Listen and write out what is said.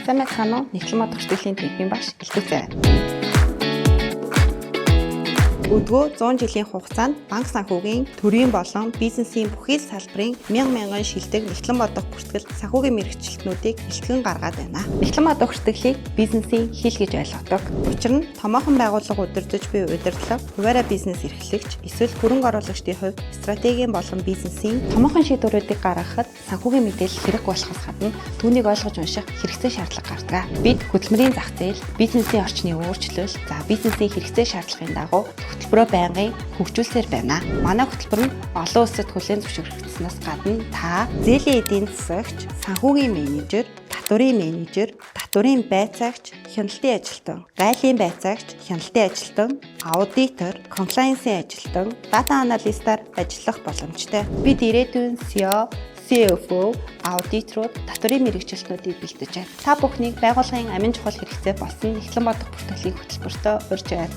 Сайн байцгаана уу? Нийтлэн мод хөтөлбөрийн техникийн багш Илтгэцээ байна. Өдгөө 100 жилийн хугацаанд банк санхүүгийн төрийн болон бизнесийн бүхий салбарын мянган шилдэг нэгтлэн бодох бүртгэл санхүүгийн мэргэжилтнүүдийг бэлтгэн гаргаад байна. Нэгтлэн бодох бүртгэлийг бизнесийн хил гэж ойлгодог. Учир нь томоохон байгууллага удирдах буй удирдлага, хуваараа бизнес эрхлэгч, эсвэл хөрөнгө оруулагчдын хувьд стратегийн болон бизнесийн томоохон шийдвэрүүдийг гаргахад санхүүгийн мэдээлэл хэрэг болохоос гадна түүнийг ойлгож унших хэрэгцээ шаардлага гардаг. Бид хөдөлмөрийн зах зээл, бизнесийн орчны өөрчлөлт, бизнесийн хэрэгцээ шаардлагын дагуу хөтөлбөрөө байнгын хөгжүүлсээр байна. Манай хөтөлбөр нь олон улсад хүлээн зөвшөөрөгдсөнөөс гадна та зээлийн эдийн засагч, санхүүгийн менежер, татварын менежер, татварын байцаагч, хяналтын ажилтан, гайлын байцаагч, хяналтын ажилтан, аудитор, комплаенсийн ажилтан, дата аналистаар ажиллах боломжтой. Бид ирээдүйн SEO, CFO, аудиторууд, татварын мэргэжилтнүүдийг бэлдэж байна. Та бүхнийг байгууллагын амин чухал хэрэгцээ болсон нэгтлэн бодох бүртгэлийн хөтөлбөртөө урьж байна.